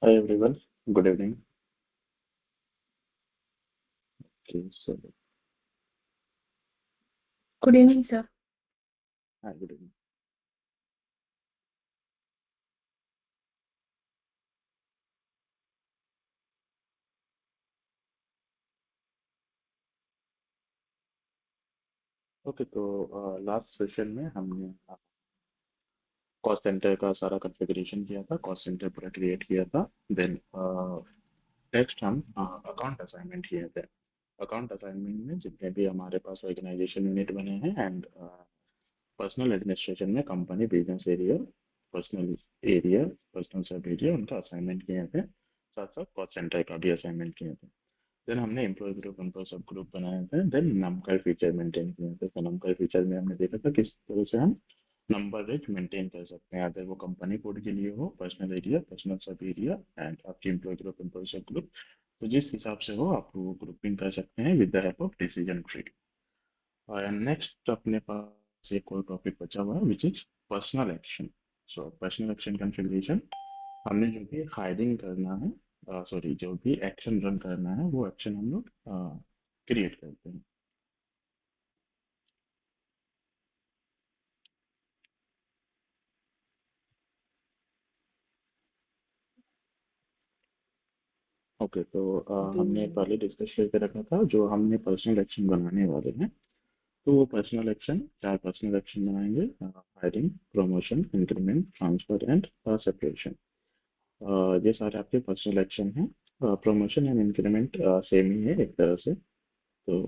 Hi everyone, good evening. Okay, so Good evening, sir. hi, good evening. Okay, तो last session में हमने cost centre का सारा configuration किया था, कॉस्ट सेंटर पूरा क्रिएट किया था। देन नेक्स्ट हम अकाउंट असाइनमेंट किए थे। अकाउंट असाइनमेंट में जितने भी हमारे पास ऑर्गेनाइजेशन यूनिट बने हैं एंड पर्सनल एडमिनिस्ट्रेशन में company business area, personal area, personal sub area उनका असाइनमेंट किए थे। साथ साथ कॉस्ट सेंटर का भी असाइनमेंट किए थे। देन हमने employ group employee sub group बनाए थे। देन नमकल फीचर मेंटेन किए थे। तो नमकल फीचर में हमने देखा था किस तरह से हम नंबर रेंज मेंटेन कर सकते हैं, अगर वो कंपनी कोड के लिए हो, personal area, personal sub area and आपकी employ group employee sub group. तो जिस हिसाब से हो आप वो ग्रुपिंग कर सकते हैं with the help of decision tree. और नेक्स्ट अपने पास एक और टॉपिक बचा हुआ है which is personal action. So personal action configuration, हमने जो भी हायरिंग करना है, सॉरी जो भी एक्शन रन करना है वो एक्शन हम लोग क्रिएट करते हैं। ओके, तो हमने पहले डिस्कस करके रखा था जो हमने पर्सनल एक्शन बनाने वाले हैं। तो वो पर्सनल एक्शन, चार पर्सनल एक्शन बनाएंगे: hiring, promotion, increment, transfer and separation. ये सारे आपके पर्सनल एक्शन हैं। प्रमोशन एंड इंक्रीमेंट सेम ही है एक तरह से। तो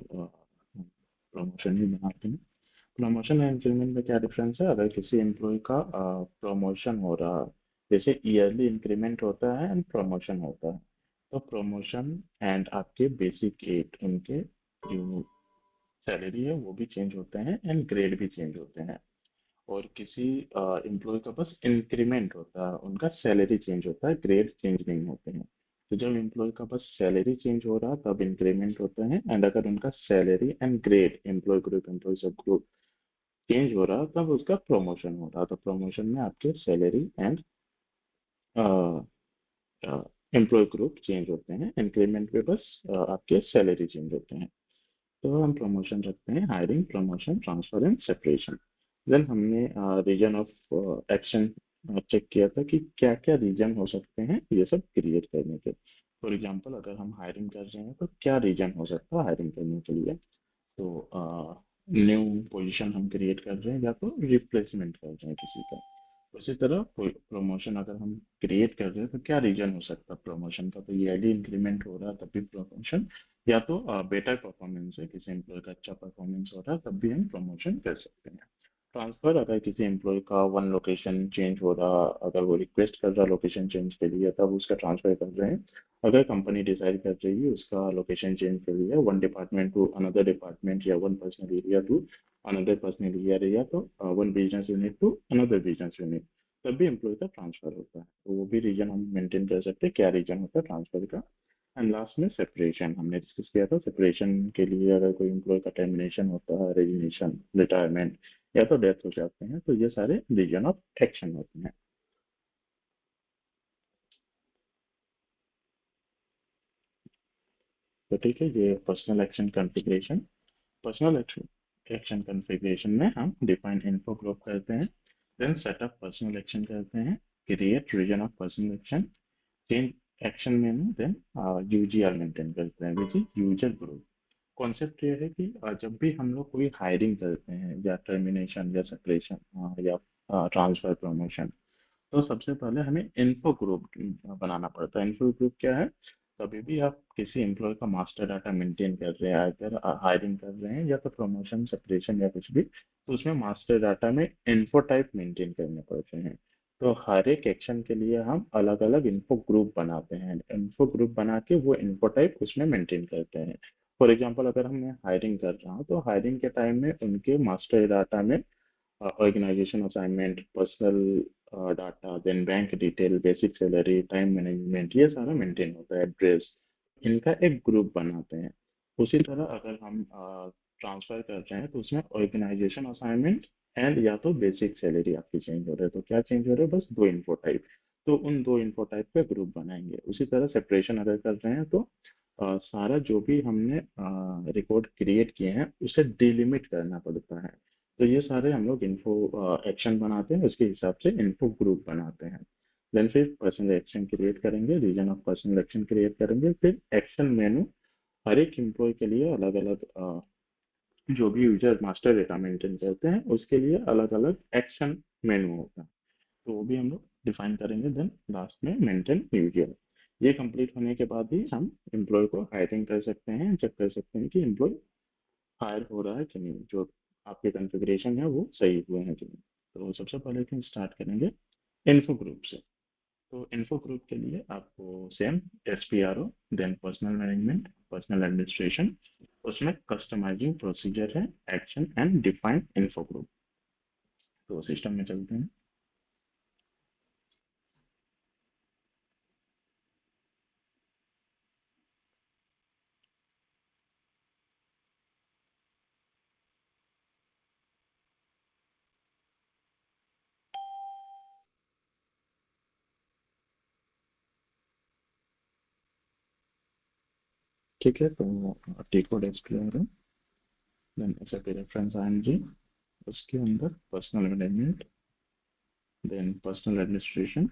प्रमोशन ही बनाते हैं। प्रमोशन एंड इंक्रीमेंट में क्या डिफरेंस है? अगर किसी एम्प्लॉय का प्रमोशन हो रहा है, जैसे ईयरली इंक्रीमेंट होता है एंड प्रमोशन होता है, तो प्रमोशन एंड आपके बेसिक एट उनके जो सैलरी है वो भी चेंज होते हैं एंड ग्रेड भी चेंज होते हैं। और किसी एम्प्लॉय का बस इंक्रीमेंट होता है, उनका सैलरी चेंज होता है, ग्रेड चेंज नहीं होते हैं। तो जब एम्प्लॉय का बस सैलरी चेंज हो रहा तब इंक्रीमेंट होते हैं, एंड अगर उनका salary and grade, employee group employee sub group change हो रहा तब उसका प्रमोशन हो रहा। तो प्रमोशन में आपके salary and employee group change होते हैं, इंक्रीमेंट पे बस आपके सैलरी चेंज होते हैं। तो हम प्रमोशन रखते हैं: hiring, promotion, transfer and separation. Then हमने रीजन ऑफ एक्शन चेक किया था कि क्या क्या रीजन हो सकते हैं ये सब क्रिएट करने के। फॉर एग्जांपल अगर हम हायरिंग कर रहे हैं तो क्या रीजन हो सकता है हायरिंग करने के लिए? तो न्यू पोजीशन हम क्रिएट कर रहे हैं या तो रिप्लेसमेंट कर रहे हैं किसी का। उसी तरह प्रमोशन अगर हम क्रिएट कर रहे हैं तो क्या रीजन हो सकता है प्रमोशन का? तो ईयरली इंक्रीमेंट हो रहा है तब भी प्रमोशन, या तो बेटर परफॉर्मेंस है, किसी एम्प्लॉय का अच्छा परफॉर्मेंस हो रहा है तब भी हम प्रमोशन कर सकते हैं। ट्रांसफर, अगर किसी एम्प्लॉय का वन लोकेशन चेंज हो रहा, अगर वो रिक्वेस्ट कर रहा लोकेशन चेंज के लिए तब उसका ट्रांसफर कर रहे हैं। अगर कंपनी डिसाइड कर रही है उसका लोकेशन चेंज के लिए one department to another department या one personal area to another personal area, तो one business unit to another business unit, तब भी एम्प्लॉय का ट्रांसफर होता है। तो वो भी रीजन हम मेंटेन कर सकते हैं, क्या रीजन होता है ट्रांसफर का। एंड लास्ट में सेपरेशन हमने डिस्कस किया था। सेपरेशन के लिए अगर कोई एम्प्लॉय का टर्मिनेशन होता है, रेजिग्नेशन, रिटायरमेंट या तो डेथ हो जाते हैं, तो ये सारे रीजन ऑफ एक्शन होते हैं। तो ठीक है, ये personal action configuration. Personal action configuration में हम डिफाइन इन्फो ग्रुप करते हैं, देन सेटअप पर्सनल एक्शन करते हैं, create reason of personal action, change action menu, then UGR maintain करते हैं which is user group. Concept ये है कि जब भी हम लोग कोई हायरिंग करते हैं या टर्मिनेशन या सेपरेशन या ट्रांसफर, प्रमोशन, तो सबसे पहले हमें इन्फो ग्रुप बनाना पड़ता है। इन्फो ग्रुप क्या है? कभी भी आप किसी एम्प्लॉय का मास्टर डाटा मेंटेन कर रहे हैं, अगर हायरिंग कर रहे हैं या तो प्रमोशन, सेपरेशन या कुछ भी, तो उसमें मास्टर डाटा में इन्फो टाइप मेंटेन करने पड़ते हैं। तो हर एक एक्शन के लिए हम अलग अलग इन्फो ग्रुप बनाते हैं। इन्फो ग्रुप बना के वो इन्फो टाइप उसमें मेंटेन करते हैं। फॉर एग्जाम्पल अगर मैं हायरिंग कर रहा हूँ तो हायरिंग के टाइम में उनके मास्टर डाटा में organisation assignment, personal data, then bank detail, basic salary, time management, ये सारा मेंटेन होता है, एड्रेस, इनका एक ग्रुप बनाते हैं। उसी तरह अगर हम ट्रांसफर कर रहे हैं तो उसमें ऑर्गेनाइजेशन असाइनमेंट एंड या तो बेसिक सैलरी आपकी चेंज हो रही है, तो क्या चेंज हो रहा है? बस दो इन्फो टाइप। तो उन दो इन्फो टाइप का ग्रुप बनाएंगे। उसी तरह सेपरेशन अगर कर रहे हैं तो सारा जो भी हमने रिकॉर्ड क्रिएट किए हैं उसे डिलिमिट करना पड़ता है। तो ये सारे हम लोग इन्फो एक्शन बनाते हैं, उसके हिसाब से इन्फो ग्रुप बनाते हैं। देन फिर पर्सनल एक्शन क्रिएट करेंगे, reason of personal action create करेंगे, फिर एक्शन मेनू हर एक एम्प्लॉय के लिए अलग अलग, जो भी यूजर मास्टर डेटा मेंटेन करते हैं उसके लिए अलग अलग एक्शन मेनू होता है, तो वो भी हम लोग डिफाइन करेंगे। देन लास्ट में मेंटेन यूजर। ये कंप्लीट होने के बाद ही हम एम्प्लॉय को हायरिंग कर सकते हैं, चेक कर सकते हैं कि एम्प्लॉय हायर हो रहा है कि नहीं, जो आपके कॉन्फ़िगरेशन है वो सही हुए हैं कि नहीं। तो सबसे पहले हम स्टार्ट करेंगे इन्फो ग्रुप से। तो इन्फो ग्रुप के लिए आपको same SPRO, then personal management, personal administration, उसमें कस्टमाइजिंग प्रोसीजर है, action and define info group. तो सिस्टम में चलते हैं। ठीक है, तो T code SPRO, then SAP reference IMG, उसके अंदर personal management, then personal administration,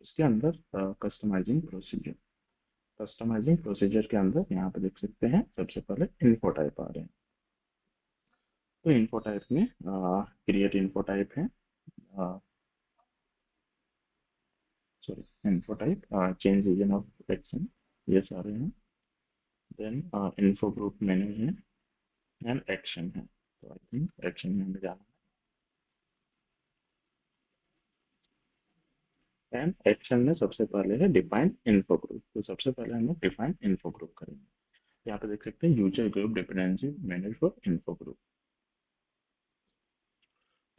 उसके अंदर कस्टमाइजिंग प्रोसीजर। कस्टमाइजिंग प्रोसीजर के अंदर यहाँ पे देख सकते हैं सबसे पहले इन्फो टाइप आ रहे हैं। तो इन्फो टाइप में क्रिएट इन्फो टाइप है, sorry info type, change reason of action, ये सारे हैं। देन इन्फो ग्रुप मेन्यू है एंड एक्शन है। तो आई थिंक एक्शन में हमें जाना है। एंड एक्शन में सबसे पहले है डिफाइन इन्फो ग्रुप, तो सबसे पहले हम लोग डिफाइन इन्फो ग्रुप करेंगे। यहाँ पे देख सकते हैं user group dependency manage for info group.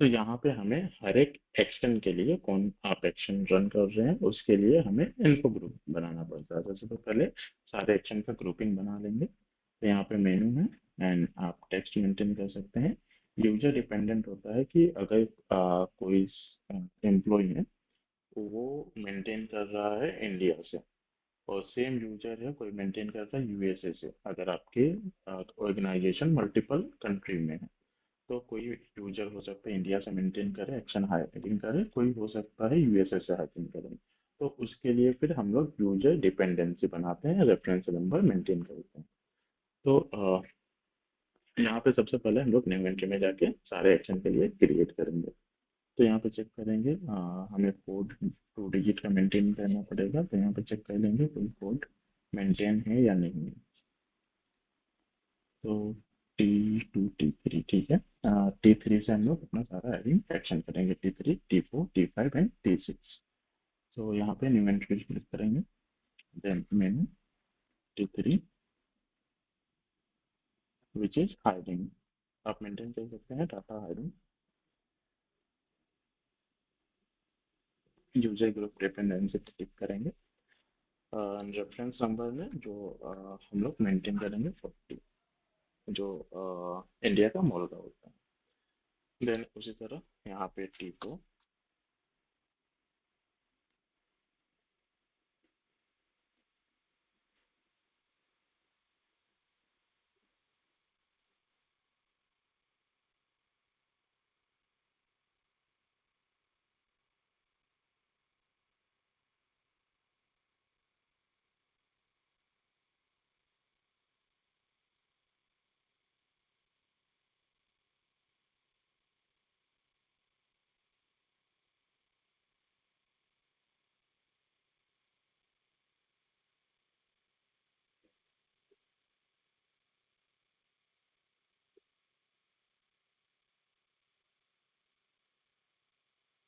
तो यहाँ पे हमें हर एक एक्शन के लिए, कौन आप एक्शन रन कर रहे हैं उसके लिए हमें इन्फो ग्रुप बनाना पड़ता है। सबसे तो पहले सारे एक्शन का ग्रुपिंग बना लेंगे। तो यहाँ पे मेनू है एंड आप टेक्स्ट मेंटेन कर सकते हैं। यूजर डिपेंडेंट होता है कि अगर कोई एम्प्लॉय है तो वो मेंटेन कर रहा है इंडिया से, और सेम यूजर है कोई मेंटेन करता है USA से, अगर आपके ऑर्गेनाइजेशन मल्टीपल कंट्री में है। तो कोई यूजर हो सकता है इंडिया से मेंटेन करे, एक्शन हायरिंग करे, कोई हो सकता है USA से हायरिंग करे। तो उसके लिए फिर हम लोग यूजर डिपेंडेंसी बनाते हैं, रेफरेंस नंबर मेंटेन करते हैं। तो यहाँ पे सबसे पहले हम लोग न्यू एंट्री में जाके सारे एक्शन के लिए क्रिएट करेंगे। तो यहाँ पे चेक करेंगे, हमें कोड 2 डिजिट का मेंटेन करना पड़ेगा, तो यहाँ पे चेक कर लेंगे कोई कोड मेंटेन है या नहीं। तो T2 T3 ठीक है। T3 से हम लोग अपना सारा एडिंग एक्शन करेंगे, T3 T4 T5 and T6। तो यहाँ पे न्यू एंट्री क्लिक करेंगे, then menu T3 which is hiring. आप मेंटेन कर सकते हैं data hiring. User group dependency पे क्लिक करेंगे, रेफरेंस नंबर में जो हम लोग मेंटेन करेंगे 40, जो इंडिया का मोल का होता है। देन उसी तरह यहाँ पे T4।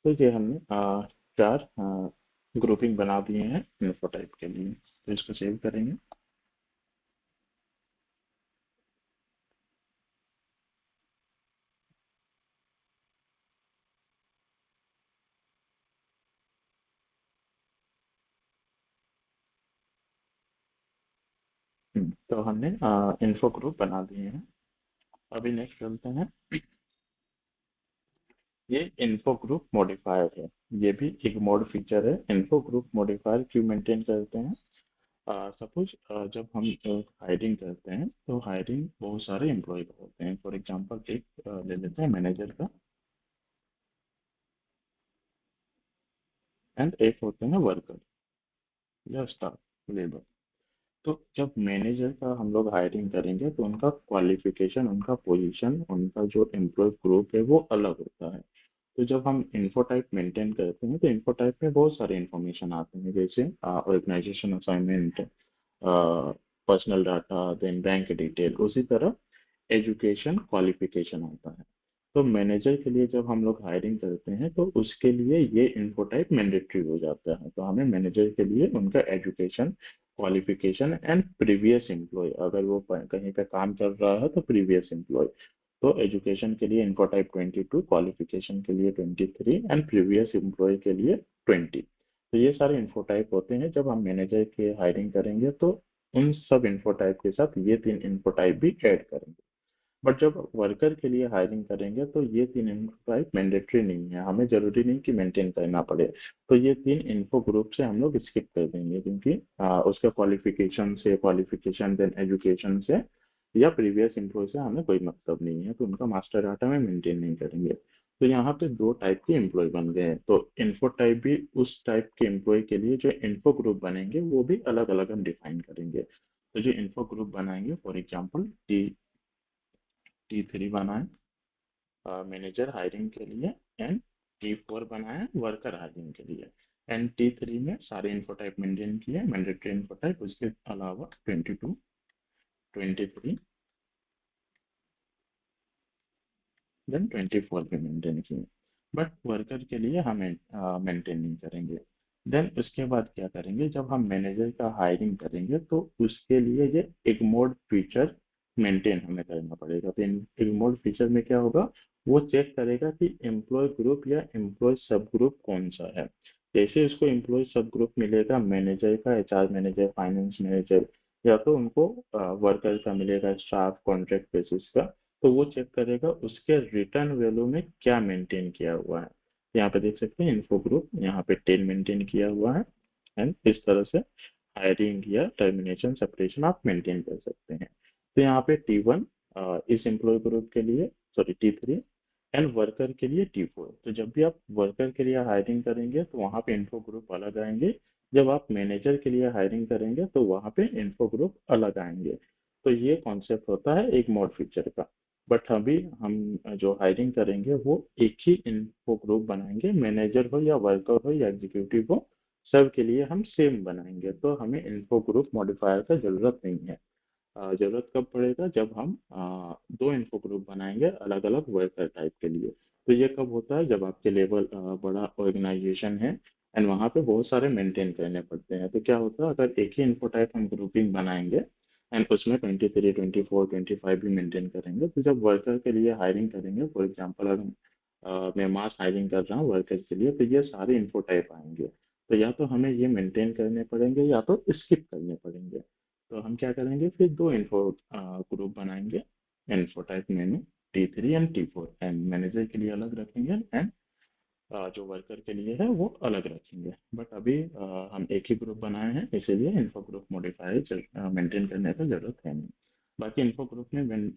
तो ये हमने चार ग्रुपिंग बना दिए हैं इन्फो टाइप के लिए। तो इसको सेव करेंगे। तो हमने इन्फो ग्रुप बना दिए हैं। अभी नेक्स्ट चलते हैं ये इन्फो ग्रुप मॉडिफायर है। ये भी एक मोड फीचर है। इन्फो ग्रुप मॉडिफायर क्यों मेंटेन करते हैं? सपोज जब हम हायरिंग करते हैं तो हायरिंग बहुत सारे एम्प्लॉय का होते हैं। फॉर एग्जांपल एक ले लेते हैं मैनेजर का, एंड एक होते हैं वर्कर या स्टाफ, लेबर। तो जब मैनेजर का हम लोग हायरिंग करेंगे तो उनका क्वालिफिकेशन, उनका पोजीशन, उनका जो एम्प्लॉय ग्रुप है वो अलग होता है। तो जब हम इन्फो टाइप मेंटेन करते हैं तो इन्फो टाइप में बहुत सारे इंफॉर्मेशन आते हैं, जैसे organisation assignment, personal data, then bank detail. उसी तरह एजुकेशन क्वालिफिकेशन आता है। तो मैनेजर के लिए जब हम लोग हायरिंग करते हैं तो उसके लिए ये इन्फो टाइप मैंडेटरी हो जाता है। तो हमें मैनेजर के लिए उनका education, qualification and previous employee, अगर वो कहीं पे काम कर रहा है तो प्रीवियस एम्प्लॉय। तो एजुकेशन के लिए इन्फो टाइप 22, क्वालिफिकेशन के लिए 23 एंड प्रीवियस एम्प्लॉय के लिए 20। तो ये सारे इन्फो टाइप होते हैं। जब हम मैनेजर के हायरिंग करेंगे तो उन सब इन्फो टाइप के साथ ये तीन इन्फो टाइप भी ऐड करेंगे। बट जब वर्कर के लिए हायरिंग करेंगे तो ये तीन इन्फो टाइप मैंडेटरी नहीं है, हमें जरूरी नहीं कि मेंटेन करना पड़े। तो ये तीन इन्फो ग्रुप से हम लोग स्किप कर देंगे, क्योंकि उसके क्वालिफिकेशन देन एजुकेशन से या प्रीवियस एम्प्लॉय से हमें कोई मतलब नहीं है, तो उनका मास्टर डाटा में मेंटेन नहीं करेंगे। तो यहाँ पे दो टाइप के एम्प्लॉय बन गए हैं। तो इन्फो टाइप भी उस टाइप के एम्प्लॉय के लिए जो इन्फो ग्रुप बनेंगे वो भी अलग अलग हम डिफाइन करेंगे। तो जो इन्फो ग्रुप बनाएंगे, फॉर एग्जाम्पल T3 बनाए मैनेजर हायरिंग के लिए, एंड T4 बनाया वर्कर हायरिंग के लिए, एंड T3 में सारे इन्फो टाइप मेंटेन किए, मैंडेटरी इन्फो टाइप। उसके अलावा 22, 23 देन 24 भी मेंटेन किए। बट वर्कर के लिए हम मेंटेन नहीं करेंगे। देन उसके बाद क्या करेंगे, जब हम मैनेजर का हायरिंग करेंगे तो उसके लिए ये इग्मोड फीचर मेंटेन हमें करना पड़ेगा। तो इग्मोड फीचर में क्या होगा, वो चेक करेगा कि एम्प्लॉय ग्रुप या एम्प्लॉय सब ग्रुप कौन सा है। जैसे उसको एम्प्लॉय सब ग्रुप मिलेगा मैनेजर का, एचआर मैनेजर, फाइनेंस मैनेजर, या तो उनको वर्कर का मिलेगा, स्टाफ कॉन्ट्रैक्ट बेसिस का। तो वो चेक करेगा उसके रिटर्न वैल्यू में क्या मेंटेन किया हुआ है। यहाँ पे देख सकते हैं इन्फो ग्रुप, यहाँ पे 10 मेंटेन किया हुआ है। एंड इस तरह से हायरिंग या टर्मिनेशन सेपरेशन आप मेंटेन कर सकते हैं। तो यहाँ पे T1 इस एम्प्लॉय ग्रुप के लिए, सॉरी T3, एंड वर्कर के लिए T4। तो जब भी आप वर्कर के लिए हायरिंग करेंगे तो वहाँ पे इन्फो ग्रुप अलग आएंगे। जब आप मैनेजर के लिए हायरिंग करेंगे तो वहाँ पे इन्फो ग्रुप अलग आएंगे। तो ये कॉन्सेप्ट होता है एक मोड फीचर का। बट अभी हम जो हायरिंग करेंगे वो एक ही इन्फो ग्रुप बनाएंगे, मैनेजर हो या वर्कर हो या एग्जीक्यूटिव हो, सब के लिए हम सेम बनाएंगे। तो हमें इन्फो ग्रुप मॉडिफायर का जरूरत नहीं है। जरूरत कब पड़ेगा, जब हम दो इन्फो ग्रुप बनाएंगे अलग अलग वर्कर टाइप के लिए। तो ये कब होता है, जब आपके लेवल बड़ा ऑर्गेनाइजेशन है एंड वहाँ पे बहुत सारे मेंटेन करने पड़ते हैं। तो क्या होता है, अगर एक ही इन्फो टाइप हम ग्रुपिंग बनाएंगे एंड उसमें 23, 24, 25 भी मेंटेन करेंगे, तो जब वर्कर के लिए हायरिंग करेंगे, फॉर एग्जाम्पल अगर मैं मास हायरिंग कर रहा हूँ वर्कर के लिए, तो ये सारे इन्फो टाइप आएंगे। तो या तो हमें ये मेंटेन करने पड़ेंगे या तो स्किप करने पड़ेंगे। तो हम क्या करेंगे, फिर दो इन्फो ग्रुप बनाएंगे, info type menu T3 and T4, and manager के लिए अलग रखेंगे एंड जो वर्कर के लिए है वो अलग रखेंगे। बट अभी हम एक ही ग्रुप बनाए हैं, इसीलिए इन्फो ग्रुप मॉडिफायर मेंटेन करने का जरूरत है नहीं। बाकी इन्फो ग्रुप में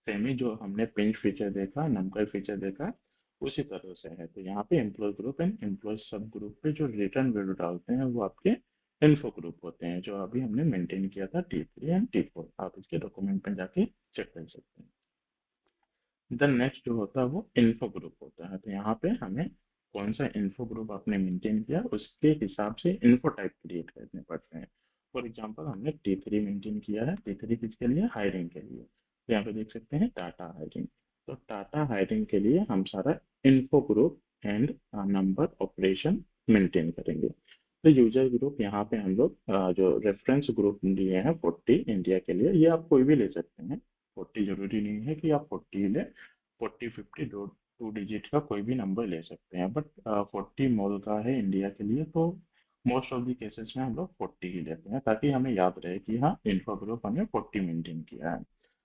सेम ही जो हमने पिंच फीचर देखा, नंबर फीचर देखा, उसी तरह से है। तो यहाँ पे employ group and employ sub group पे जो रिटर्न वैल्यू डालते हैं वो आपके इन्फो ग्रुप होते हैं, जो अभी हमने मेंटेन किया था T3 एंड T4। आप इसके डॉक्यूमेंट में जाके चेक कर सकते हैं। देन नेक्स्ट जो होता है वो इन्फो ग्रुप होता है। तो यहाँ पे हमें कौन सा इन्फो ग्रुप आपने मेंटेन किया उसके हिसाब से इन्फो टाइप क्रिएट करने पड़ते हैं। फॉर एग्जांपल हमने T3 मेंटेन किया है, T3 किसके लिए, हायरिंग के लिए। तो यहाँ पे देख सकते हैं टाटा हायरिंग। तो टाटा हायरिंग के लिए हम सारा info group and number operation maintain करेंगे। तो यूजर ग्रुप यहाँ पे हम लोग जो रेफरेंस ग्रुप लिए हैं 40 इंडिया के लिए, ये आप कोई भी ले सकते हैं। 40 जरूरी नहीं है कि आप 40 ही ले, 40, 50 दो टू डिजिट का कोई भी नंबर ले सकते हैं। बट 40 मोल का है इंडिया के लिए, तो मोस्ट ऑफ द केसेस में हम लोग 40 ही लेते हैं, ताकि हमें याद रहे कि हाँ इन्फो ग्रुप हमने 40 मेंटेन किया है।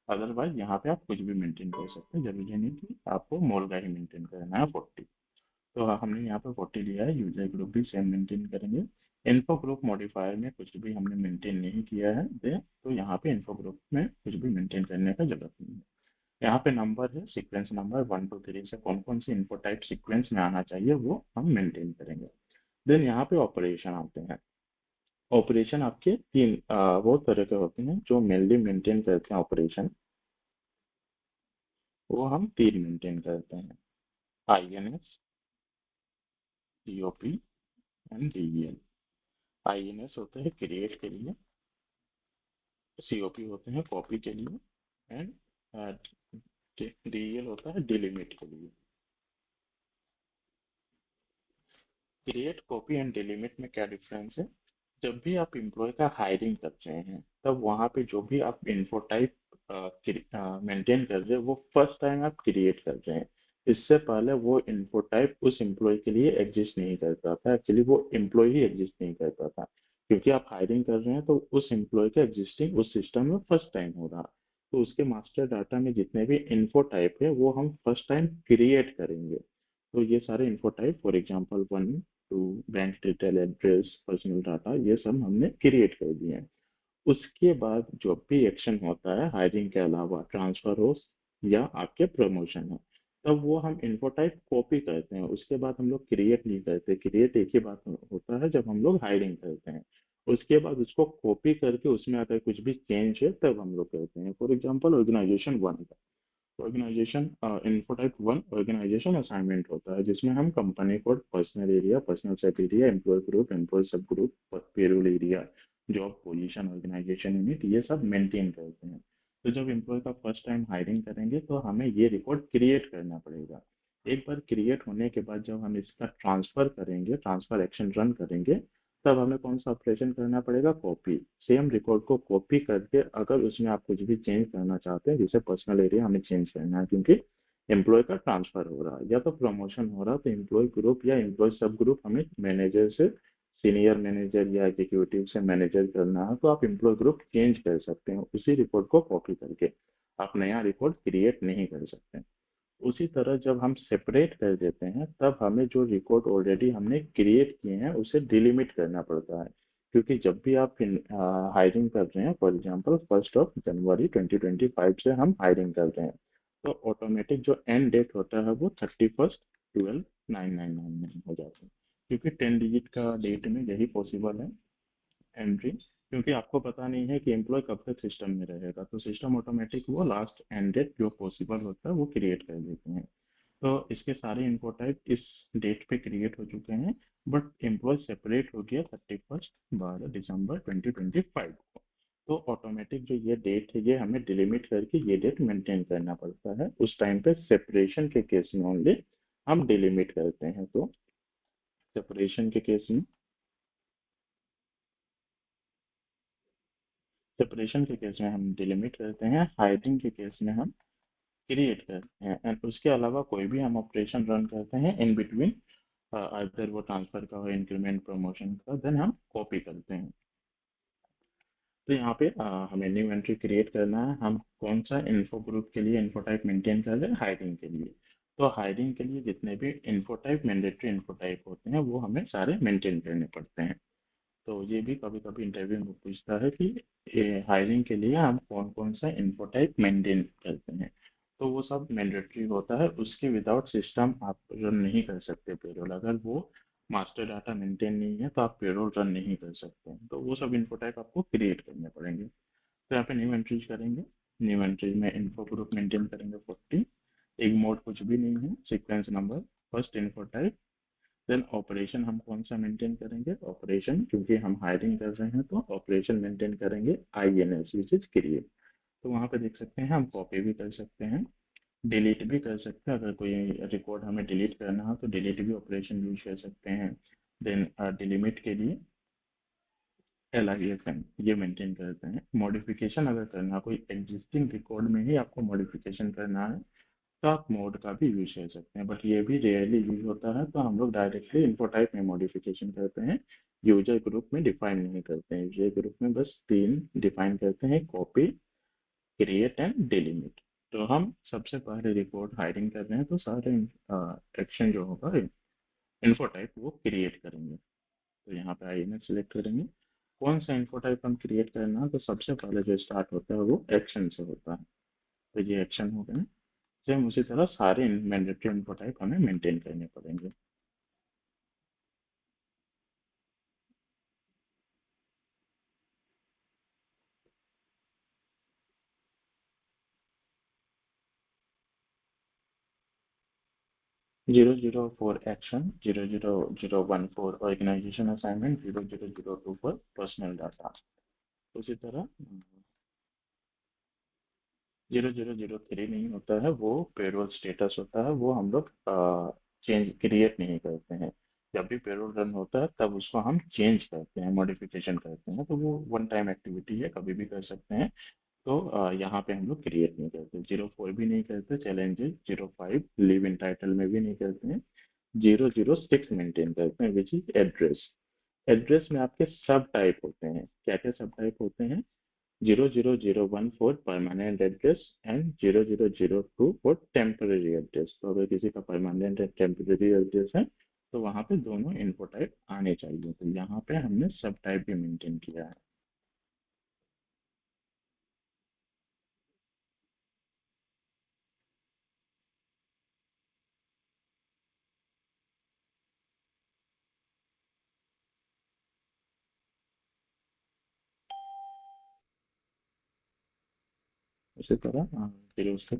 अदरवाइज यहाँ पे आप कुछ भी मेंटेन कर सकते हैं, जरूरी नहीं कि आपको मोल का ही मेंटेन करना है 40। तो हमने यहाँ पे 40 लिया है। यूजर ग्रुप भी सेम मेंटेन करेंगे। इन्फो ग्रुप मॉडिफायर में कुछ भी हमने मेंटेन नहीं किया है दे, तो यहाँ पे इन्फो ग्रुप में कुछ भी मेंटेन करने का जरूरत नहीं है। यहाँ पे नंबर है, सीक्वेंस नंबर 1 2 3 से कौन कौन सी इनपुट टाइप सीक्वेंस में आना चाहिए वो हम मेंटेन करेंगे। देन यहाँ पे ऑपरेशन आते हैं। ऑपरेशन आपके तीन वो तरह के होते हैं जो मेनली मेंटेन करते हैं ऑपरेशन, वो हम तीन मेंटेन करते हैं। INS, COP and DEL। INS होता है क्रिएट के लिए, COP होते हैं कॉपी के लिए, एंड DEL होता है डिलीमिट के लिए। क्रिएट, कॉपी एंड डिलीमिट में क्या डिफरेंस है? जब भी आप एम्प्लॉय का हायरिंग कर रहे हैं तब वहाँ पे जो भी आप इन्फो टाइप मेंटेन कर रहे हैं वो फर्स्ट टाइम आप क्रिएट कर रहे हैं। इससे पहले वो इन्फो टाइप उस एम्प्लॉय के लिए एग्जिस्ट नहीं करता था। एक्चुअली वो एम्प्लॉय ही एग्जिस्ट नहीं करता था, क्योंकि आप हायरिंग कर रहे हैं तो उस एम्प्लॉय का एग्जिस्टिंग उस सिस्टम में फर्स्ट टाइम हो रहा। तो उसके मास्टर डाटा में जितने भी इन्फो टाइप है वो हम फर्स्ट टाइम क्रिएट करेंगे। तो ये सारे info type, for example 1 2, bank detail, address, personal data, ये सब हमने क्रिएट कर दिए हैं। उसके बाद जो भी एक्शन होता है हायरिंग के अलावा, ट्रांसफर हो या आपके प्रमोशन हो, तब वो हम इन्फो टाइप कॉपी करते हैं। उसके बाद हम लोग क्रिएट नहीं करते। क्रिएट एक ही बात होता है जब हम लोग हायरिंग करते हैं। उसके बाद उसको कॉपी करके उसमें अगर कुछ भी चेंज है तब हम लोग करते हैं। For example organisation 1, organisation info type 1 organisation assignment होता है, जिसमें हम company code, personal area, personal sub area, employee group, employee sub group, payroll area, job position, organisation unit, ये सब मेंटेन करते हैं। तो जब एम्प्लॉय का फर्स्ट टाइम हायरिंग करेंगे तो हमें ये रिकॉर्ड क्रिएट करना पड़ेगा। एक बार क्रिएट होने के बाद जब हम इसका ट्रांसफर करेंगे, ट्रांसफर एक्शन रन करेंगे, तब हमें कौन सा ऑपरेशन करना पड़ेगा? कॉपी। सेम रिकॉर्ड को कॉपी करके अगर उसमें आप कुछ भी चेंज करना चाहते हैं, जैसे पर्सनल एरिया हमें चेंज करना है क्योंकि एम्प्लॉय का ट्रांसफर हो रहा है या तो प्रमोशन हो रहा है, तो एम्प्लॉय ग्रुप या एम्प्लॉय सब ग्रुप हमें मैनेजर से, सीनियर मैनेजर या एग्जीक्यूटिव से मैनेजर करना है, तो आप एम्प्लॉय ग्रुप चेंज कर सकते हैं उसी रिकॉर्ड को कॉपी करके। आप नया रिकॉर्ड क्रिएट नहीं कर सकते। उसी तरह जब हम सेपरेट कर देते हैं तब हमें जो रिकॉर्ड ऑलरेडी हमने क्रिएट किए हैं उसे डिलीमिट करना पड़ता है। क्योंकि जब भी आप हायरिंग कर रहे हैं, फॉर एग्जांपल 1 जनवरी 2025 से हम हायरिंग कर रहे हैं, तो ऑटोमेटिक जो एंड डेट होता है वो 31 12 9999 हो जाता है। क्योंकि 10 डिजिट का डेट में यही पॉसिबल है एंट्री, क्योंकि आपको पता नहीं है कि एम्प्लॉय कब तक सिस्टम में रहेगा, तो सिस्टम ऑटोमेटिक वो लास्ट एंड डेट जो पॉसिबल होता है वो क्रिएट कर देते हैं। तो इसके सारे इन्फो टाइप इस डेट पे क्रिएट हो चुके हैं, बट एम्प्लॉय सेपरेट हो गया 31 12 दिसंबर 2025 को। तो ऑटोमेटिक जो ये डेट है ये हमें डिलिमिट करके ये डेट मेंटेन करना पड़ता है। उस टाइम पे सेपरेशन के केस में ओनली हम डिलिमिट करते हैं। तो सेपरेशन के केस में, सेपरेशन के केस में हम डिलिमिट करते हैं, हाइडिंग के केस में हम क्रिएट करते हैं, एंड उसके अलावा कोई भी हम ऑपरेशन रन करते हैं इन बिटवीन, अगर वो ट्रांसफर का हो, इंक्रीमेंट, प्रमोशन का, देन हम कॉपी करते हैं। तो यहाँ पे हमें न्यू एंट्री क्रिएट करना है। हम कौन सा इन्फो ग्रुप के लिए इन्फो टाइप मेंटेन कर रहे हैं? हायरिंग के लिए। तो हायरिंग के लिए जितने भी info type, mandatory info type होते हैं वो हमें सारे मेंटेन करने पड़ते हैं। तो ये भी कभी कभी इंटरव्यू में पूछता है कि हायरिंग के लिए हम कौन कौन सा इन्फो टाइप मेंटेन करते हैं। तो वो सब मैंडेटरी होता है, उसके विदाउट सिस्टम आप रन नहीं कर सकते पेरोल। अगर वो मास्टर डाटा मेंटेन नहीं है तो आप पेरोल रन नहीं कर सकते हैं। तो वो सब इन्फो टाइप आपको क्रिएट करने पड़ेंगे। तो यहाँ पे न्यू एंट्रीज करेंगे। न्यू एंट्रीज में इन्फो ग्रुप मेंटेन करेंगे 40। एक मोड कुछ भी नहीं है, sequence number, first info type. Then operation हम कौन सा मेंटेन करेंगे? ऑपरेशन, क्योंकि हम हायरिंग कर रहे हैं तो ऑपरेशन मेंटेन करेंगे INS, विच इज क्रिएट। तो वहाँ पे देख सकते हैं हम कॉपी भी कर सकते हैं, डिलीट भी कर सकते हैं। अगर कोई रिकॉर्ड हमें डिलीट करना हो तो डिलीट भी ऑपरेशन यूज कर सकते हैं। देन डिलीमिट के लिए LIFM ये मेंटेन करते हैं। मॉडिफिकेशन अगर करना, कोई एग्जिस्टिंग रिकॉर्ड में ही आपको मॉडिफिकेशन करना है तो आप मोड का भी यूज कर सकते हैं, बट ये भी रेयरली यूज होता है। तो हम लोग डायरेक्टली इन्फो टाइप में मॉडिफिकेशन करते हैं, यूजर ग्रुप में डिफाइन नहीं करते हैं। यूजर ग्रुप में बस तीन डिफाइन करते हैं, कॉपी, क्रिएट एंड डिलीमिट। तो हम सबसे पहले रिपोर्ट हायरिंग कर रहे हैं, तो सारे एक्शन जो होगा इन्फो टाइप वो क्रिएट करेंगे। तो यहाँ पे आईएनएफ सिलेक्ट करेंगे, कौन सा इन्फो टाइप हम क्रिएट करना है। तो सबसे पहले जो स्टार्ट होता है वो एक्शन से होता है, तो ये एक्शन हो गए। सेम उसी तरह सारे मैंडेटरी इन्फो टाइप हमें मेंटेन करने पड़ेंगे। 004 action, 00014 organisation assignment, 0002 personal data. उसी तरह 0003 नहीं होता है, वो पेरोल स्टेटस होता है, वो हम लोग चेंज क्रिएट नहीं करते हैं। जब भी पेरोल रन होता है तब उसको हम चेंज करते हैं, मॉडिफिकेशन करते हैं, तो वो वन टाइम एक्टिविटी है, कभी भी कर सकते हैं। तो यहाँ पे हम लोग क्रिएट नहीं करते, 04 भी नहीं करते, चैलेंजेस 05 लिव इन टाइटल में भी नहीं करते हैं। 006 मेंटेन करते हैं, विच इज एड्रेस। एड्रेस में आपके सब टाइप होते हैं, क्या क्या सब टाइप होते हैं। 00014 permanent address and 0002 for temporary address. तो अगर किसी का परमानेंट एंड टेम्पररी एड्रेस है तो वहाँ पे दोनों इन्फो टाइप आने चाहिए, तो यहाँ पे हमने सब टाइप भी मेंटेन किया है। उसी तरह 06।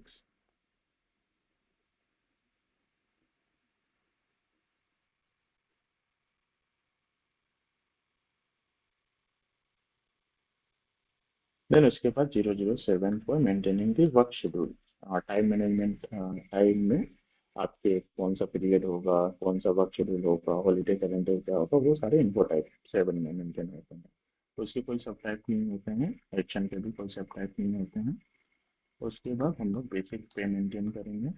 देन उसके बाद 007 for maintaining the work schedule. Time management, time में आपके कौन सा पीरियड होगा, कौन सा वर्क शेड्यूल होगा, हॉलीडे कैलेंडर क्या होगा, वो सारे इन्फो टाइप 7 में मेंटेन होते हैं। तो उसके कोई सब टाइप नहीं होते हैं, एक्शन के भी कोई सब टाइप नहीं होते हैं। उसके बाद हम लोग बेसिक पे मेंटेन करेंगे,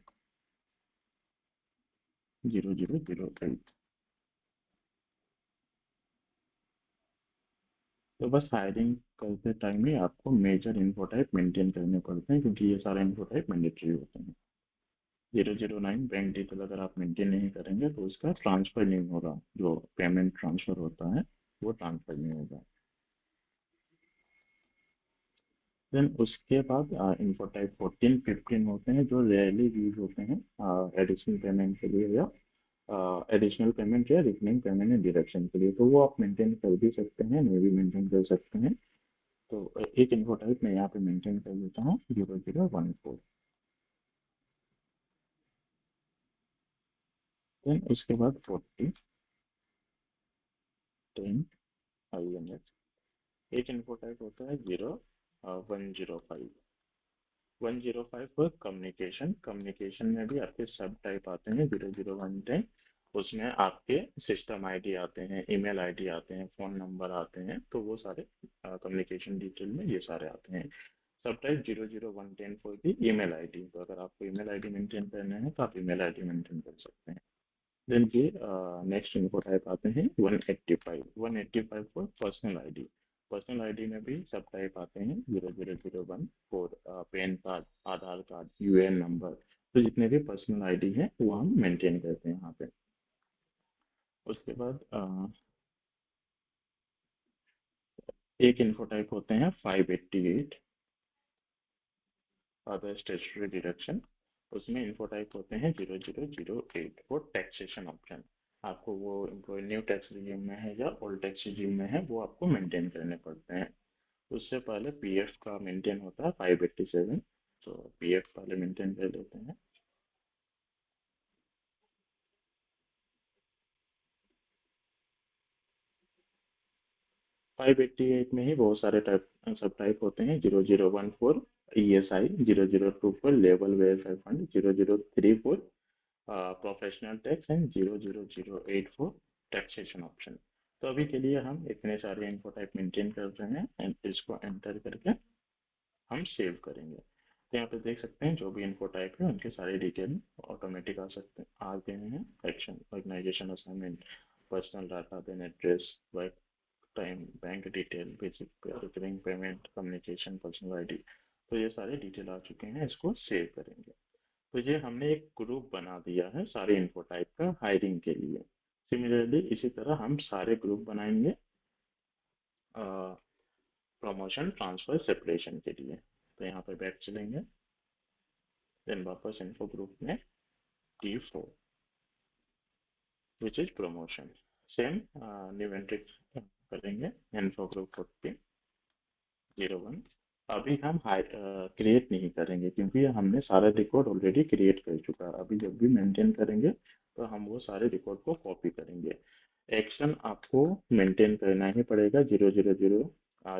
0008। तो बस हायरिंग करते टाइम ही आपको मेजर इन्फो टाइप मेंटेन करने पड़ते हैं, क्योंकि ये सारे इन्फो टाइप मैंडेटरी होते हैं। 009 बैंक डिटेल अगर आप मेंटेन नहीं करेंगे तो उसका ट्रांसफर नहीं होगा, जो पेमेंट ट्रांसफर होता है वो ट्रांसफर नहीं होगा। देन उसके बाद इन्फो टाइप 14 15 होते हैं, जो रेयरली यूज होते हैं एडिशनल पेमेंट के लिए, या एडिशनल पेमेंट या रिकरिंग पेमेंट एंड डिडक्शन के लिए। तो वो आप मेंटेन कर भी सकते हैं, नहीं भी मेंटेन कर सकते हैं। तो एक इन्फो टाइप मैं यहाँ पे मेंटेन कर देता हूँ, 0014। देन उसके बाद 40 10 500। एक इन्फो टाइप होता है 105। 105 पर कम्युनिकेशन। कम्युनिकेशन में भी आपके सब टाइप आते हैं, 00110। उसमें आपके सिस्टम आईडी आते हैं, ईमेल आईडी आते हैं, फोन नंबर आते हैं, तो वो सारे कम्युनिकेशन डिटेल में ये सारे आते हैं। सब type 00110 for the email ID. तो अगर आपको ईमेल आईडी मेंटेन करना है तो आप ईमेल आईडी मेंटेन कर सकते हैं। देन ये नेक्स्ट इनको टाइप आते हैं 185। 185 for personal ID. Personal ID में भी सब टाइप आते हैं, 0001 for pan card, Aadhaar card, UAN number. तो जितने भी पर्सनल आईडी हैं वो हम मेंटेन करते हैं यहाँ पे। उसके बाद एक इन्फो टाइप होते हैं 588, अदर स्टेचुटरी डिडक्शन। उसमें इन्फो टाइप होते हैं 0008 वो टैक्सेशन ऑप्शन। आपको वो एम्प्लॉय न्यू टैक्स रिजीम में है या ओल्ड टैक्स रिजीम में है, वो आपको मेंटेन करने पड़ते हैं। उससे पहले पीएफ का मेंटेन होता है 587। तो पीएफ पहले मेंटेन कर लेते हैं। 588 में ही बहुत सारे टाइप सब टाइप होते हैं, 0014 ESI, 002 level verify fund, 0034 professional tax and 00084 taxation option. तो अभी के लिए हम इतने सारे इन्फो टाइप मेंटेन कर रहे हैं, एंड इसको एंटर करके हम सेव करेंगे। तो यहाँ पे देख सकते हैं जो भी इन्फो टाइप है उनके सारे डिटेल ऑटोमेटिक आ सकते हैं, आ गए हैं। Action, organisation assignment, personal data, then address, work time, bank detail, basic recurring payment, communication, personal ID. तो ये सारे डिटेल आ चुके हैं, इसको सेव करेंगे। तो ये हमने एक ग्रुप बना दिया है सारे इन्फो टाइप का हायरिंग के लिए। सिमिलरली इसी तरह हम सारे ग्रुप बनाएंगे प्रमोशन ट्रांसफर सेपरेशन के लिए। तो यहाँ पर बैक चलेंगे, देन वापस इन्फो ग्रुप में T4 which is promotion. Same new entry करेंगे, इन्फो ग्रुप 40 01। अभी हम क्रिएट नहीं करेंगे क्योंकि हमने सारा रिकॉर्ड ऑलरेडी क्रिएट कर चुका है। अभी जब भी मेंटेन करेंगे तो हम वो सारे रिकॉर्ड को कॉपी करेंगे। एक्शन आपको मेंटेन करना ही पड़ेगा 000।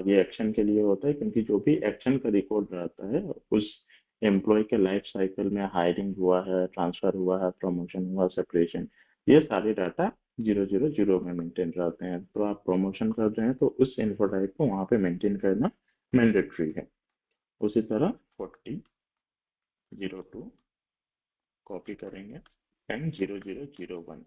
ये एक्शन के लिए होता है क्योंकि जो भी एक्शन का रिकॉर्ड रहता है उस एम्प्लॉय के लाइफ साइकिल में हायरिंग हुआ है, ट्रांसफर हुआ है, प्रमोशन हुआ, सेपरेशन, ये सारे डाटा 000 में मेंटेन रहते हैं। तो आप प्रमोशन कर रहे हैं तो उस इन्फो टाइप को वहाँ पे मेंटेन करना मैंडेटरी है। उसी तरह 40 02 कॉपी करेंगे एंड 0001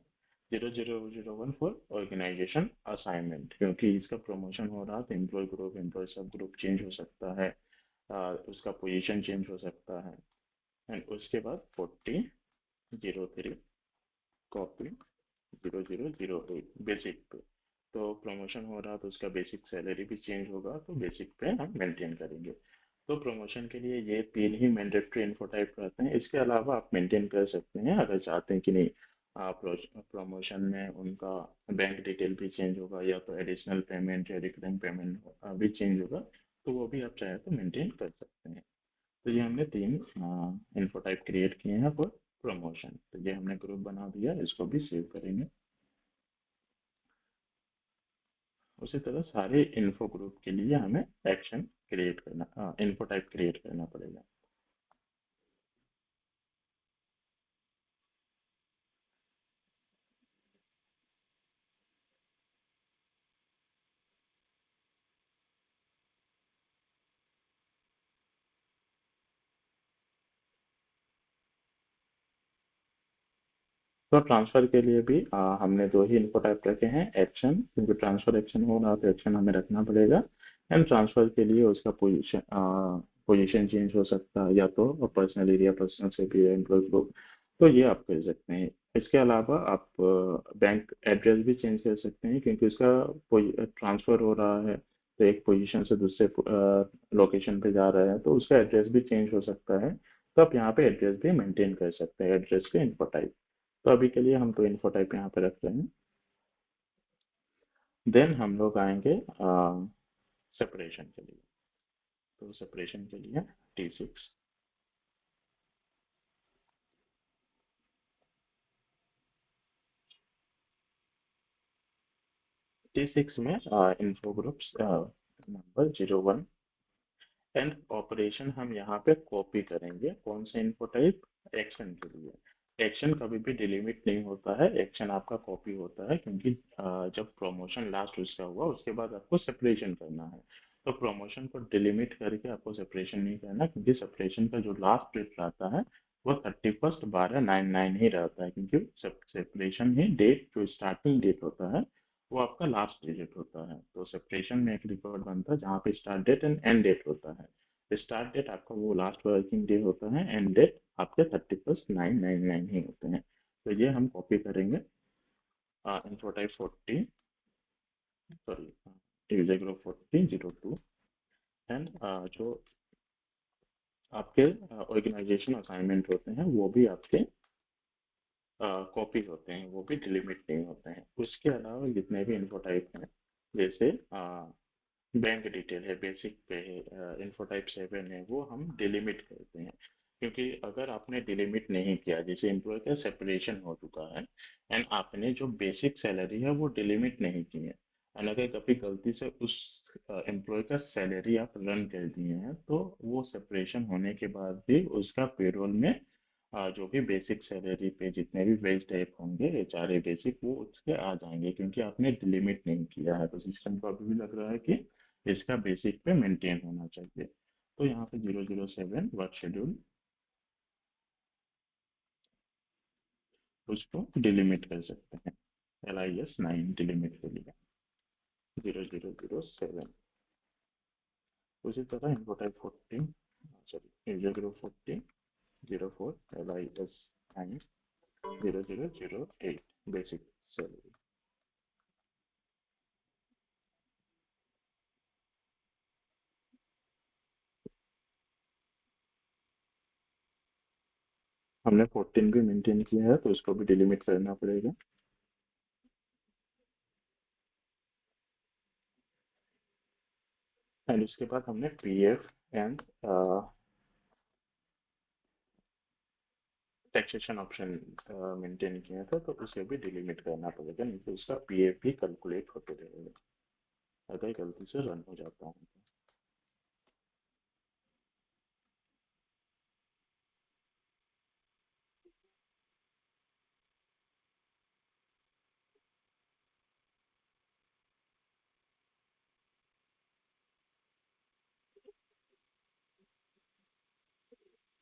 0001 फॉर ऑर्गेनाइजेशन असाइनमेंट, क्योंकि इसका प्रमोशन हो रहा तो employ group employee sub group change हो सकता है, उसका पोजीशन चेंज हो सकता है। एंड उसके बाद 40 03 कॉपी 0008 बेसिक पे। तो प्रमोशन हो रहा तो उसका बेसिक सैलरी भी चेंज होगा, तो बेसिक पे हम मेंटेन करेंगे। तो प्रमोशन के लिए ये 3 ही मैंडेटरी इन्फो टाइप रहते हैं। इसके अलावा आप मेंटेन कर सकते हैं अगर चाहते हैं कि नहीं प्रमोशन में उनका बैंक डिटेल भी चेंज होगा या तो एडिशनल पेमेंट या रिकरिंग पेमेंट भी चेंज होगा, तो वो भी आप चाहे तो मेंटेन कर सकते हैं। तो ये हमने 3 इन्फो टाइप क्रिएट किए हैं फॉर प्रमोशन। तो ये हमने ग्रुप बना दिया, इसको भी सेव करेंगे। उसी तरह सारे इन्फो ग्रुप के लिए हमें एक्शन क्रिएट करना, इन्फो टाइप क्रिएट करना पड़ेगा। तो ट्रांसफर के लिए भी हमने 2 ही इनपुट टाइप रखे हैं, एक्शन, क्योंकि ट्रांसफर एक्शन हो रहा तो एक्शन हमें रखना पड़ेगा। एंड ट्रांसफर के लिए उसका पोजीशन चेंज हो सकता है या तो पर्सनल एरिया, पर्सनल से भी एम्प्लॉय ग्रुप, तो ये आप कर सकते हैं। इसके अलावा आप बैंक एड्रेस भी चेंज कर सकते हैं क्योंकि उसका ट्रांसफर हो रहा है तो एक पोजीशन से दूसरे लोकेशन पे जा रहा है तो उसका एड्रेस भी चेंज हो सकता है। तो आप यहाँ पे एड्रेस भी मेंटेन कर सकते हैं, एड्रेस के इनपुट टाइप। तो अभी के लिए हम तो इन्फो टाइप यहाँ पे रख रहे हैं। देन हम लोग आएंगे सेपरेशन के लिए। तो सेपरेशन के लिए T6। T6 में info groups number 01 and operation हम यहाँ पे कॉपी करेंगे। कौन से इन्फो टाइप? एक्शन के लिए। एक्शन कभी भी डिलीमिट नहीं होता है, एक्शन आपका कॉपी होता है क्योंकि जब प्रमोशन लास्ट उसका हुआ उसके बाद आपको सेपरेशन करना है। तो प्रमोशन को डिलीमिट करके आपको सेपरेशन नहीं करना क्योंकि सेपरेशन का जो लास्ट डेट रहता है वो 31/12/99 ही रहता है, क्योंकि सेपरेशन ही डेट जो स्टार्टिंग डेट होता है वो आपका लास्ट डिजिट होता है। तो सेपरेशन में एक रिकॉर्ड बनता है जहाँ पे start date and end date होता है। स्टार्ट डेट आपका वो लास्ट वर्किंग डे होता है, एंड डेट आपके 31/9/99 ही होते हैं। तो ये हम कॉपी करेंगे info type 40, sorry user group 40 02 and जो आपके ऑर्गेनाइजेशन असाइनमेंट होते हैं वो भी आपके कॉपी होते हैं, वो भी डिलीमिट नहीं होते हैं। उसके अलावा जितने भी इन्फो टाइप हैं जैसे बैंक डिटेल है, बेसिक पे है, इन्फो टाइप 7 है, वो हम डिलिमिट करते हैं। क्योंकि अगर आपने डिलिमिट नहीं किया, जैसे एम्प्लॉय का सेपरेशन हो चुका है एंड आपने जो बेसिक सैलरी है वो डिलिमिट नहीं की है, एंड अगर कभी गलती से उस एम्प्लॉय का सैलरी आप रन कर दिए हैं तो वो सेपरेशन होने के बाद भी उसका पेरोल में जो भी बेसिक सैलरी पे जितने भी वेज टाइप होंगे HRA बेसिक वो उसके आ जाएंगे क्योंकि आपने डिलिमिट नहीं किया है। तो सिस्टम को अभी भी लग रहा है कि इसका बेसिक पे मेंटेन होना चाहिए। तो यहाँ पे 007 वर्क शेड्यूल उसको डिलिमिट कर सकते हैं, LIS 9 डिलिमिट के लिए 0007। उसी तरह इनको type 40 sorry, user group 4004 LIS times 0008 basic salary. हमने 14 भी मेंटेन किया है तो इसको भी डिलिमिट करना पड़ेगा। एंड उसके बाद हमने PF and taxation option maintain किया था तो उसे भी डिलिमिट करना पड़ेगा, नहीं तो उसका PF भी कैलकुलेट होते रहेगा अगर गलती से रन हो जाता है।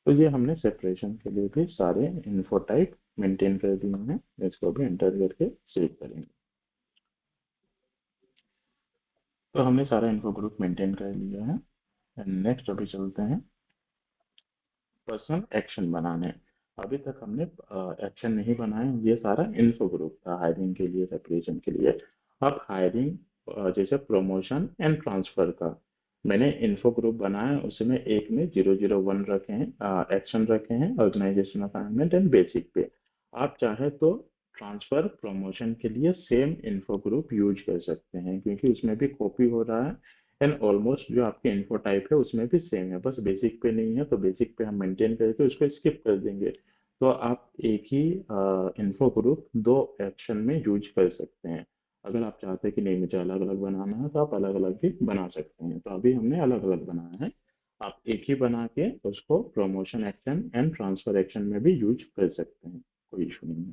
तो ये हमने सेपरेशन के लिए भी सारे इन्फो टाइप मेंटेन कर दिए हैं, इसको भी एंटर करके सेव करेंगे। तो हमने सारा इन्फो ग्रुप मेंटेन कर लिया है। एंड नेक्स्ट अभी चलते हैं पर्सनल एक्शन बनाने। अभी तक हमने एक्शन नहीं बनाए, ये सारा इन्फो ग्रुप था हायरिंग के लिए, सेपरेशन के लिए। अब हायरिंग जैसे प्रमोशन एंड ट्रांसफर का मैंने इन्फो ग्रुप बनाया, उसमें एक में 001 रखे हैं, एक्शन रखे हैं, ऑर्गेनाइजेशन असाइनमेंट एंड बेसिक पे। आप चाहे तो ट्रांसफर प्रमोशन के लिए सेम इन्फो ग्रुप यूज कर सकते हैं, क्योंकि उसमें भी कॉपी हो रहा है। एंड ऑलमोस्ट जो आपके इन्फो टाइप है उसमें भी सेम है, बस बेसिक पे नहीं है तो बेसिक पे हम मेंटेन करके उसको स्किप कर देंगे। तो आप एक ही इन्फो ग्रुप दो एक्शन में यूज कर सकते हैं। अगर आप चाहते हैं कि नहीं मुझे अलग अलग बनाना है तो आप अलग अलग भी बना सकते हैं, तो अभी हमने अलग अलग बनाया है। आप एक ही बना के उसको promotion action and transfer action में भी यूज कर सकते हैं, कोई इशू नहीं है।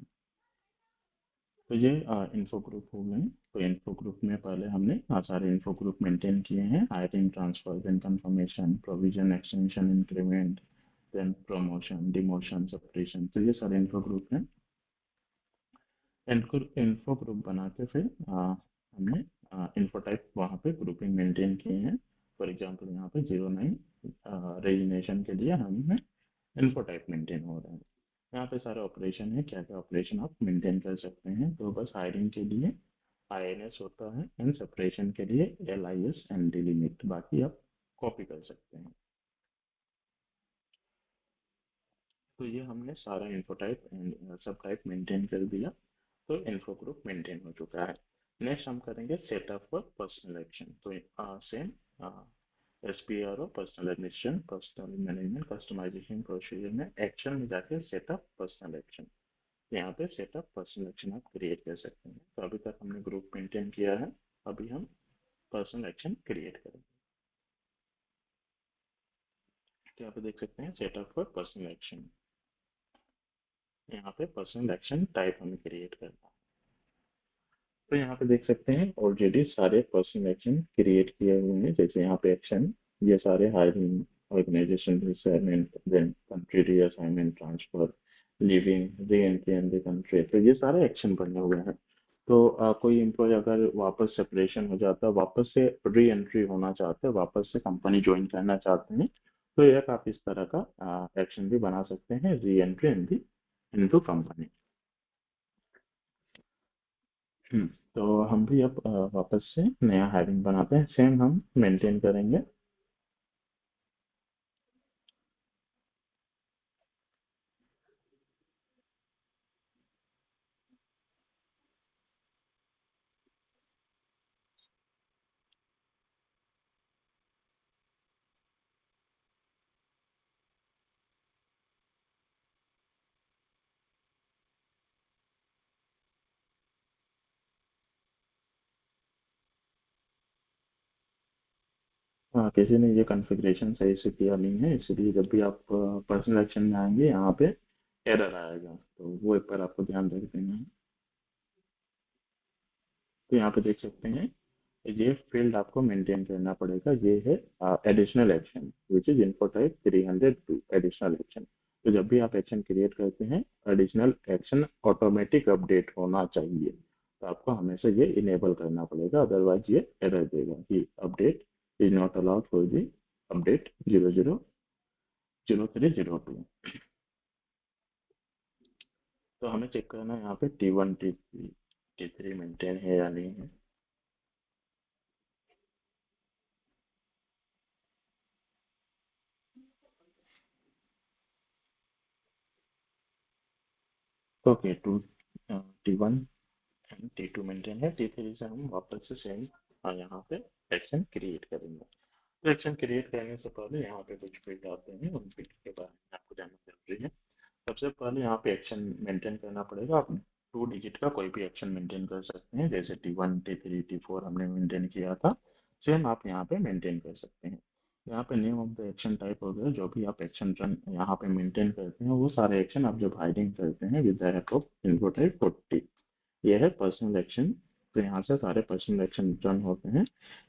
तो ये इन्फो ग्रुप हो गए। तो इन्फो ग्रुप में पहले हमने सारे इन्फो ग्रुप मेंटेन किए हैं, hiring, transfer, then confirmation, provision, extension, increment, then promotion, demotion, separation, तो ये सारे इन्फो ग्रुप हैं। इनको इन्फो ग्रुप बना के फिर हमने इन्फो टाइप वहाँ पे ग्रुपिंग मेंटेन किए हैं। फॉर एग्जांपल यहाँ पे 09 रेजिग्नेशन के लिए हमें इन्फो टाइप मेंटेन हो रहा है। यहाँ पे सारे ऑपरेशन है, क्या क्या ऑपरेशन आप मेंटेन कर सकते हैं। तो बस हायरिंग के लिए INS होता है एंड सेपरेशन के लिए LIS एंड डिलिमिट, बाकी आप कॉपी कर सकते हैं। तो ये हमने सारा इन्फो टाइप एंड सब टाइप मेंटेन कर दिया। तो इन्फो ग्रुप मेंटेन हो चुका है। नेक्स्ट हम करेंगे सेटअप फॉर पर्सनल एक्शन। तो same SPRO, personnel administration, personnel management, customisation procedure में एक्शन में जाके सेटअप पर्सनल एक्शन, यहाँ पे सेटअप पर्सनल एक्शन आप क्रिएट कर सकते हैं। तो अभी तक हमने ग्रुप मेंटेन किया है, अभी हम पर्सनल एक्शन क्रिएट करेंगे। तो यहाँ पे देख सकते हैं सेटअप फॉर पर्सनल एक्शन, यहाँ पे पर्सनल एक्शन टाइप हमें क्रिएट करना है। तो यहाँ पे देख सकते हैं ऑलरेडी सारे पर्सनल एक्शन क्रिएट किए हुए हैं, जैसे यहाँ पे एक्शन ये सारे hiring, organization reassignment, then country reassignment, transfer, leaving, reentry in the country, तो ये सारे एक्शन बने हुए हैं। तो कोई एम्प्लॉय अगर वापस सेपरेशन हो जाता है, वापस से री एंट्री होना चाहते हैं, वापस से कंपनी ज्वाइन करना चाहते हैं, तो एक आप इस तरह का एक्शन भी बना सकते हैं, re entry in the into company. तो हम भी अब वापस से नया हायरिंग बनाते हैं, सेम हम मेंटेन करेंगे। हाँ, किसी ने ये कॉन्फ़िगरेशन सही से किया नहीं है, इसलिए जब भी आप पर्सनल एक्शन में आएंगे यहाँ पे एरर आएगा, तो वो एक बार आपको ध्यान रख देना है। तो यहाँ पे देख सकते हैं ये फील्ड आपको मेंटेन करना पड़ेगा, ये है additional action which is info type 302 additional action. तो जब भी आप एक्शन क्रिएट करते हैं, एडिशनल एक्शन ऑटोमेटिक अपडेट होना चाहिए, तो आपको हमेशा ये इनेबल करना पड़ेगा, अदरवाइज ये एरर देगा कि update is not allowed for the update 00 0302। तो हमें चेक करना है यहाँ पे T1 T3 मेंटेन है या नहीं है। Okay, T1 and T2 maintain है। T3 से हम वापस से सेम यहाँ पे एक्शन क्रिएट करेंगे। तो एक्शन क्रिएट करने से पहले यहाँ पे कुछ फील्ड आते हैं, उन फील्ड के बारे में आपको जानना जरूरी है। सबसे पहले यहाँ पे एक्शन मेंटेन करना पड़ेगा। आप 2 डिजिट का कोई भी एक्शन मेंटेन कर सकते हैं, जैसे T1 T3 T4 हमने मेंटेन किया था, सेम आप यहाँ पे मेंटेन कर सकते हैं। यहाँ पे name of the action type हो गया, जो भी आप एक्शन रन यहाँ पे मेंटेन करते हैं वो सारे एक्शन आप जब हाइडिंग करते हैं with the help of input type 40, ये है पर्सनल एक्शन। तो यहाँ से सारे पर्सनल एक्शन रन होते हैं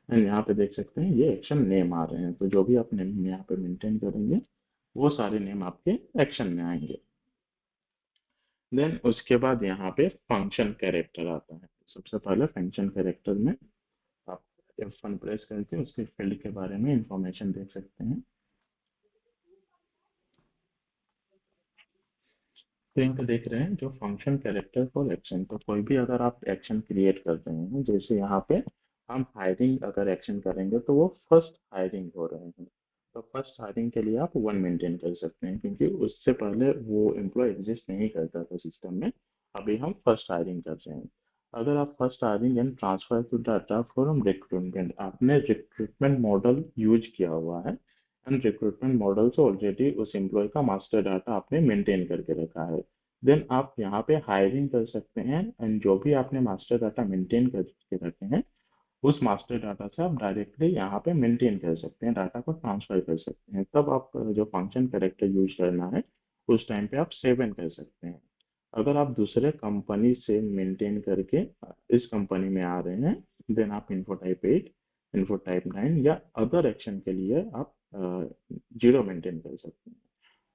एंड यहाँ पे देख सकते हैं ये एक्शन नेम आ रहे हैं। तो जो भी आप नेम यहाँ पे मेंटेन करेंगे वो सारे नेम आपके एक्शन में आएंगे। देन उसके बाद यहाँ पे फंक्शन कैरेक्टर आता है। सबसे पहले फंक्शन कैरेक्टर में आप F1 प्रेस करके उसके फील्ड के बारे में इंफॉर्मेशन देख सकते हैं। तो यहाँ पे देख रहे हैं जो फंक्शन कैरेक्टर फॉर एक्शन, तो कोई भी अगर आप एक्शन क्रिएट कर रहे हैं, जैसे यहाँ पे हम हायरिंग अगर एक्शन करेंगे तो वो फर्स्ट हायरिंग हो रहे हैं, तो फर्स्ट हायरिंग के लिए आप 1 मेंटेन कर सकते हैं, क्योंकि उससे पहले वो एम्प्लॉय एग्जिस्ट नहीं करता था सिस्टम में। अभी हम फर्स्ट हायरिंग कर रहे हैं। अगर आप first hiring and transfer to data from recruitment, आपने रिक्रूटमेंट मॉडल यूज किया हुआ है एंड रिक्रूटमेंट मॉडल से ऑलरेडी उस एम्प्लॉय का मास्टर डाटा आपने मेंटेन करके रखा है, देन आप यहाँ पे हायरिंग कर सकते हैं एंड जो भी आपने मास्टर डाटा मेंटेन करके रखे हैं उस मास्टर डाटा से आप डायरेक्टली यहाँ पे मेंटेन कर सकते हैं, डाटा को ट्रांसफर कर सकते हैं। तब आप जो फंक्शन कैरेक्टर यूज करना है उस टाइम पे आप सेव इन कर सकते हैं। अगर आप दूसरे कंपनी से मेंटेन करके इस कंपनी में आ रहे हैं, देन आप इन्फो टाइप 8, इन्फो टाइप 9 या अदर एक्शन के लिए आप 0 मेंटेन कर सकते हैं।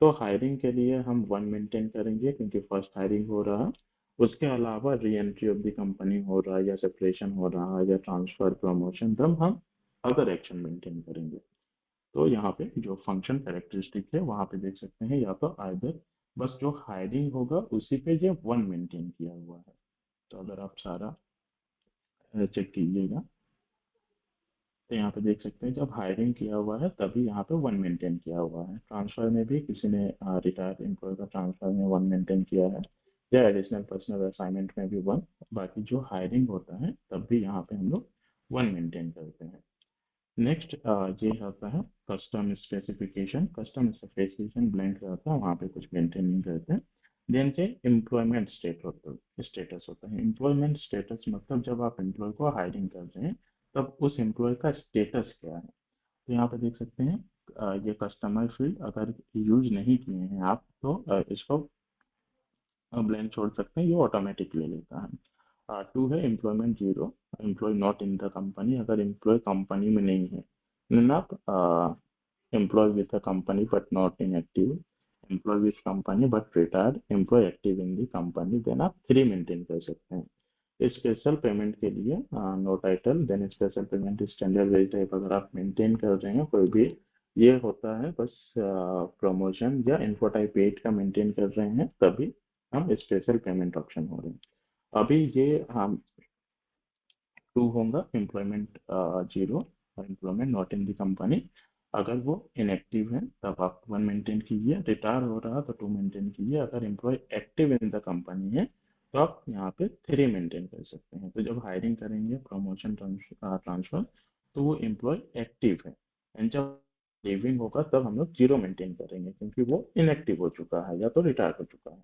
तो हायरिंग के लिए हम 1 मेंटेन करेंगे क्योंकि फर्स्ट हायरिंग हो रहा है। उसके अलावा re entry of the company हो रहा है या सेपरेशन हो रहा है या ट्रांसफर प्रमोशन, तब हम अदर एक्शन मेंटेन करेंगे। तो यहाँ पे जो फंक्शन कैरेक्टरिस्टिक है वहाँ पे देख सकते हैं, या तो आइदर बस जो हायरिंग होगा उसी पे ये 1 मेंटेन किया हुआ है। तो अगर आप सारा चेक कीजिएगा तो यहाँ पे देख सकते हैं जब हायरिंग किया हुआ है तभी यहाँ पे 1 मेंटेन किया हुआ है। ट्रांसफर में भी किसी ने रिटायर्ड एम्प्लॉय का ट्रांसफर में 1 मेंटेन किया है, या एडिशनल पर्सनल असाइनमेंट में भी 1। बाकी जो हायरिंग होता है तब भी यहाँ पे हम लोग 1 मेंटेन करते हैं। नेक्स्ट ये होता है custom specification. Custom specification blank रहता है, वहाँ पे कुछ मेंटेन नहीं करते हैं। देन से एम्प्लॉयमेंट स्टेटस होता है। एम्प्लॉयमेंट स्टेटस मतलब जब आप एम्प्लॉय को हायरिंग कर रहे हैं तब उस एम्प्लॉय का स्टेटस क्या है। तो यहाँ पे देख सकते हैं ये कस्टमर फील्ड अगर यूज नहीं किए हैं आप तो इसको ब्लैंक छोड़ सकते हैं, ये ऑटोमेटिक ले लेता है। 2 है employment 0, employee not in the company, अगर एम्प्लॉय कंपनी में नहीं है। देन आप employee with the company but not inactive, employee with company but retired, employee active in the company, then आप 3 मेंटेन कर सकते हैं। स्पेशल पेमेंट के लिए no title, then special payment standard wage type अगर आप maintain कर रहे हैं कोई भी, ये होता है बस प्रमोशन या इन्फो टाइप 8 का मेंटेन कर रहे हैं तभी हम स्पेशल पेमेंट ऑप्शन हो रहे हैं। अभी ये हम 2 होगा एम्प्लॉयमेंट 0 और employment not in the company. अगर वो इनएक्टिव है तब आप 1 मेंटेन कीजिए, रिटायर हो रहा तो 2 मेंटेन कीजिए, अगर employee active in the company है तो आप यहाँ पे 3 मेंटेन कर सकते हैं। तो जब हायरिंग करेंगे प्रमोशन ट्रांसफर तो वो एम्प्लॉय एक्टिव है, एंड जब लीविंग होगा तब हम लोग 0 मेंटेन करेंगे क्योंकि वो इनएक्टिव हो चुका है या तो रिटायर हो चुका है।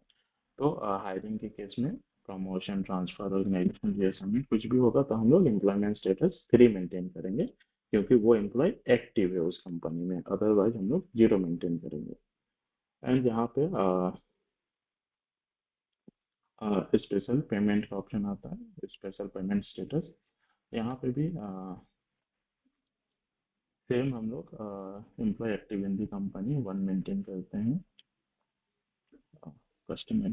तो हायरिंग के केस में प्रमोशन ट्रांसफर ऑर्गेनाइजेशन रिलेशन में कुछ भी होगा तो हम लोग एम्प्लॉयमेंट स्टेटस 3 मेंटेन करेंगे क्योंकि वो एम्प्लॉय एक्टिव है उस कंपनी में, अदरवाइज हम लोग 0 मेंटेन करेंगे। एंड यहाँ पे स्पेशल पेमेंट का ऑप्शन आता है, स्पेशल पेमेंट स्टेटस। यहाँ पे भी सेम हम लोग employee active in the company 1 maintain करते हैं। कस्टमर